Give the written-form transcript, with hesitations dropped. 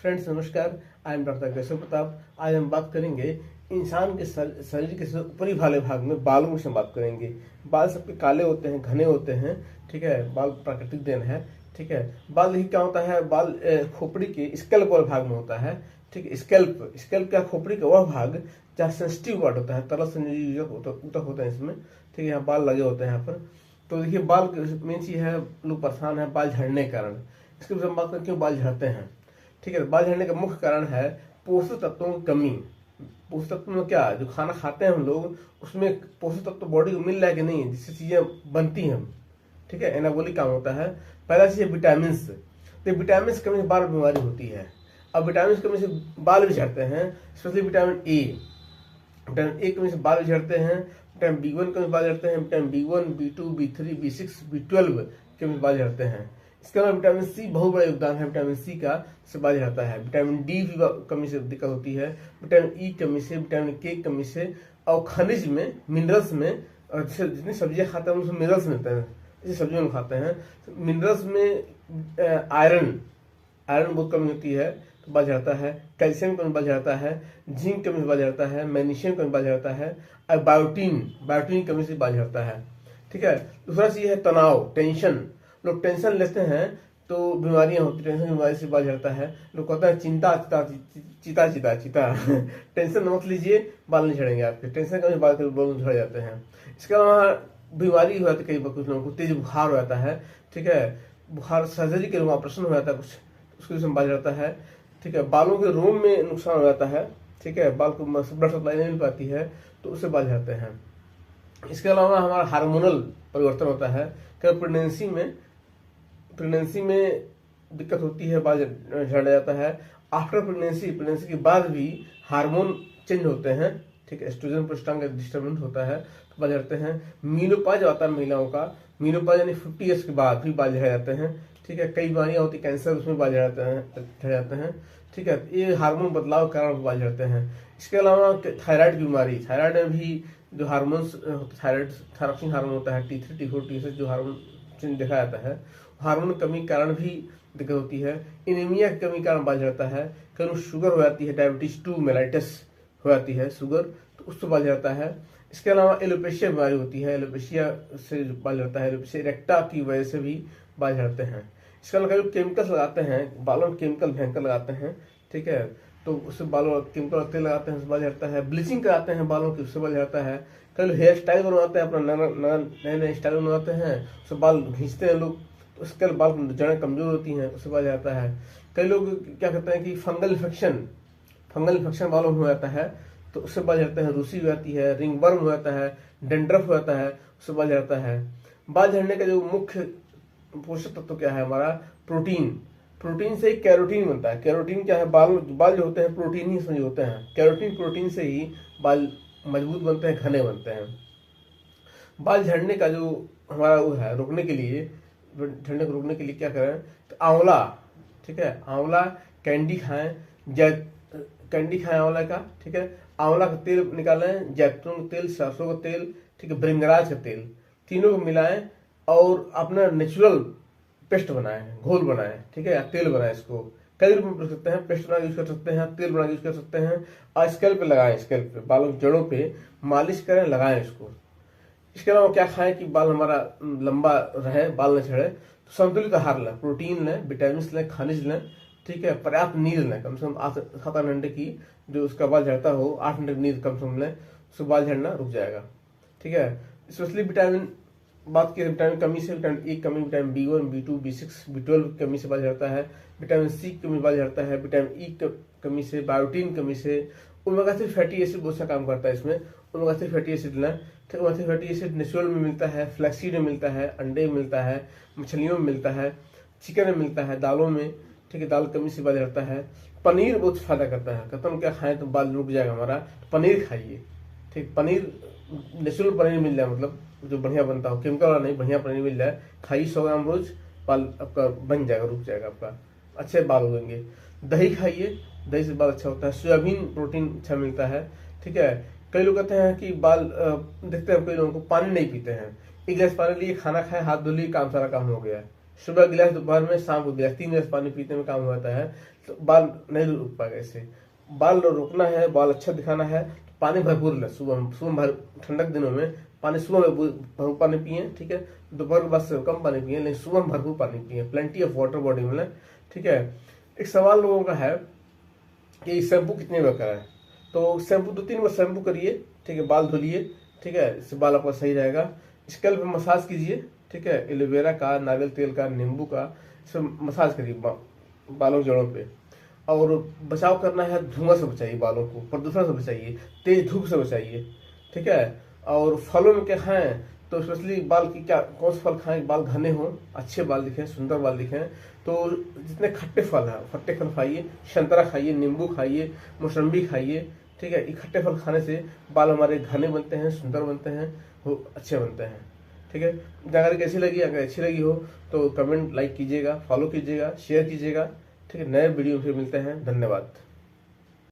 Friends नमस्कार, I am doctor Keshav Pratap. आज हम बात करेंगे इंसान के शरीर के ऊपरी वाले भाग में बालों से बात करेंगे। बाल सबके काले होते हैं, घने होते हैं, ठीक है। बाल प्राकृतिक देन है, ठीक है। बाल देखिए क्या होता है, बाल खोपड़ी के स्कैल्प वाले भाग में होता है, ठीक है। स्कैल्प क्या, खोपड़ी का वह भाग जहाँ सेंसिटिव पार्ट होता है, तरल से ऊतक होता है इसमें, ठीक है। यहाँ बाल लगे होते हैं यहाँ पर। तो देखिए बाल मेन चीज है, लोग परेशान है बाल झड़ने के कारण। इसके विषय में बात करें क्यों बाल झड़ते हैं, ठीक है। बाल झड़ने का मुख्य कारण है पोषक तत्वों की कमी। पोषक तत्व में क्या, जो खाना खाते हैं हम लोग उसमें पोषक तत्व बॉडी को मिल रहा है कि नहीं, जिससे चीजें बनती हैं, ठीक है। एनाबॉलिक काम होता है। पहला चीज है विटामिन। तो विटामिन की कमी से बाल बीमारी होती है। अब विटामिन की कमी से बाल भी झड़ते हैं, स्पेशली विटामिन ए की कमी से बाल भी झड़ते हैं। विटामिन B1 की कमी से बाल झड़ते हैं। Vitamin B1, B2, B3, B6, B12 की कमी से बाल झड़ते हैं। इसके अलावा विटामिन सी बहुत बड़ा योगदान है, विटामिन सी का से बाल झड़ता है। विटामिन डी भी कमी से दिक्कत होती है। विटामिन ई कमी से, विटामिन के कमी से, और खनिज में, मिनरल्स में, जितनी सब्जियां खाते हैं उसमें मिनरल्स मिलते हैं, जैसे सब्जियों में खाते हैं। मिनरल्स में आयरन बहुत कमी होती है तो बाल झड़ता है। कैल्शियम कमी बाल झड़ता है। जिंक कमी से बाल झड़ता है। मैग्नीशियम कमी बाल झड़ता है। और बायोटीन कमी से बाल झड़ता है, ठीक है। दूसरा चीज है तनाव, टेंशन। लोग टेंशन लेते हैं तो बीमारियां होती है, टेंशन की बीमारी से बाल झड़ता है। लोग कहते हैं चिंता टेंशन मत लीजिए, बाल नहीं झड़ेंगे आपके। टेंशन का बाल झड़ जाते हैं। इसके अलावा बीमारी हो जाती है, कई बार कुछ लोगों को तेज बुखार हो जाता है, ठीक है। बुखार सर्जरी के लिए ऑपरेशन हो जाता है कुछ, उसके लिए बाल झड़ता है, ठीक है। बालों के रोम में नुकसान हो जाता है, ठीक है। बाल को ब्लड सप्लाई नहीं मिल पाती है तो उससे बाल झड़ते हैं। इसके अलावा हमारा हार्मोनल परिवर्तन होता है। प्रेगनेंसी में दिक्कत होती है, बाल झड़ जाता है। आफ्टर प्रेगनेंसी के बाद भी हार्मोन चेंज होते हैं, ठीक है। एस्ट्रोजन प्रोस्टाग्लैंड का डिस्टर्बेंस होता है तो बाल झड़ते हैं। मीनोपॉज आता है महिलाओं का, मीनोपॉज यानी 50 ईयर्स के बाद भी बाल झड़ जाते हैं, ठीक है। कई बीमारियां होती है, कैंसर, उसमें बाल झड़ जाते हैं, ठीक है। ये हार्मोन बदलाव के कारण बाल झड़ते हैं। इसके अलावा थायराइड की बीमारी, थायराइड में भी जो हार्मोन्स, थायराइड थायरॉक्सिन हार्मोन होता है, T3, T4, T6 जो हार्मोन देखा जाता है, हार्मोन की कमी के कारण भी दिक्कत होती है। एनीमिया की कमी के कारण बाल झड़ता है। कहीं शुगर हो जाती है, डायबिटीज 2 मेलाइटिस हो जाती है शुगर, तो उससे बाल झड़ता है। इसके अलावा एलोपेशिया बीमारी होती है, एलोपेशिया से बाल झड़ता है। एलोपेशिया रेक्टा की वजह से भी बाल झड़ते हैं। इसके अलावा कई केमिकल्स लगाते हैं, बालों में केमिकल भयंकर लगाते हैं, ठीक है। तो उससे बालों केमिकल तेल लगाते हैं, उससे बाल झड़ता है। ब्लीचिंग कराते हैं बालों की, उससे बाल झड़ता है। कई लोग हेयर स्टाइल बनवाते हैं, अपना नए स्टाइल बनवाते हैं, उससे बाल खींचते हैं लोग, तो उसके बाल जड़ें कमजोर होती हैं, उससे बाल जाता है। कई लोग क्या करते हैं कि फंगल इन्फेक्शन बालों में हो जाता है तो उससे बाल झड़ते हैं। रूसी हो जाती है, रिंग वर्म हो जाता है, डेंड्रफ हो जाता है, उससे बाल झड़ता है। बाल झड़ने का जो मुख्य पोषक तत्व क्या है हमारा, प्रोटीन से ही कैरोटीन बनता है। कैरोटीन क्या है, बाल जो होते हैं प्रोटीन ही से होते हैं। प्रोटीन से ही बाल मजबूत बनते हैं, घने बनते हैं। बाल झड़ने का जो हमारा वो है, झड़ने को रोकने के लिए क्या करें, तो आंवला, ठीक है। आंवला कैंडी खाएं, आंवला का, ठीक है। आंवला का तेल निकालें, जैतून का तेल, सरसों का तेल, ठीक है, भृंगराज का तेल, तीनों को मिलाएं और अपना नेचुरल पेस्ट बनाएं, घोल बनाएं, ठीक है, या तेल बनाएं। इसको कई रूप में कर सकते हैं, पेस्ट बना यूज कर सकते हैं, तेल बना यूज कर सकते हैं। और स्कैल्प पे लगाएं, स्कैल्प पे, बालों की जड़ों पे मालिश करें, लगाएं इसको। इसके अलावा क्या खाएं कि बाल हमारा लंबा रहे, बाल न झड़े, तो संतुलित आहार लें, प्रोटीन लें, विटामिन लें, खनिज लें, ठीक है। पर्याप्त नींद लें, कम से कम 7-8 घंटे की, जो उसका बाल झड़ता हो 8 घंटे की नींद कम से कम लें, उससे बाल झड़ना रुक जाएगा, ठीक है। स्पेशली विटामिन बात की, विटामिन कमी से, विटामिन ए कमी, vitamin B1, B2, B6, B12 की कमी से बाल झड़ता है। विटामिन सी की कमी बाल झड़ता है। विटामिन ई कमी से, बायोटीन कमी से। ओमेगा 3 फैटी एसिड बहुत सा काम करता है इसमें, ओमेगा 3 फैटी एसिड लें, ठीक है। ओमेगा 3 फैटी एसिड नेचुरल में मिलता है, फ्लैक्सीड में मिलता है, अंडे में मिलता है, मछलियों में मिलता है, चिकन में मिलता है, दालों में, ठीक है। दाल कमी से बाल झड़ता है। पनीर बहुत फायदा करता है, कहता हूँ क्या खाएं तो बाल रुक जाएगा हमारा, तो पनीर खाइए, ठीक। पनीर नेचुरल पनीर मिल जाए, मतलब जो बढ़िया बनता हो, केमिकल वाला नहीं, बढ़िया पनीर मिल जाए, खाइए 100 ग्राम रोज, बाल आपका बन जाएगा, रुक जाएगा आपका, अच्छे बाल होंगे। दही खाइए, दही से बाल अच्छा होता है। सोयाबीन प्रोटीन अच्छा मिलता है, ठीक है। कई लोग कहते हैं कि बाल देखते हैं, कई लोगों को पानी नहीं पीते हैं, एक गिलास पानी लिए, खाना खाए, हाथ धो लिए, काम सारा काम हो गया, सुबह गिलास, दोपहर में, शाम को गिलास, 3 गिलास पानी पीते में काम होता है, तो बाल नहीं रुक पाएगा। इससे बाल रोकना है, बाल अच्छा दिखाना है, तो पानी भरपूर लें। सुबह सुबह ठंडक दिनों में पानी, सुबह में भरपूर पानी पिए, ठीक है। दोपहर के बाद से कम पानी पिए, लेकिन सुबह में भरपूर पानी पिए, प्लेंटी ऑफ वाटर बॉडी में लें, ठीक है। एक सवाल लोगों का है कि शैम्पू कितने बार कराएं, तो शैम्पू 2-3 बार शैम्पू करिए, ठीक है, बाल धुलिए, ठीक है, इससे बाल आपका सही रहेगा। स्कैल्प पे मसाज कीजिए, ठीक है, एलोवेरा का, नारियल तेल का, नींबू का, इसे मसाज करिए बालों की जड़ों पे। और बचाव करना है, धुआं से बचाइए बालों को, प्रदूषण से बचाइए, तेज धूप से बचाइए, ठीक है। और फलों में क्या खाएं, तो स्पेशली बाल की क्या, कौन से फल खाएं, बाल घने हों, अच्छे बाल दिखें, सुंदर बाल दिखें, तो जितने खट्टे फल हैं, खट्टे फल खाइए, संतरा खाइए, नींबू खाइए, मौसम्बी खाइए, ठीक है। ये खट्टे फल खाने से बाल हमारे घने बनते हैं, सुंदर बनते हैं, वो अच्छे बनते हैं, ठीक है। जानकारी कैसी लगी, अगर अच्छी लगी हो तो कमेंट, लाइक कीजिएगा, फॉलो कीजिएगा, शेयर कीजिएगा, ठीक है। नए वीडियो फिर मिलते हैं, धन्यवाद।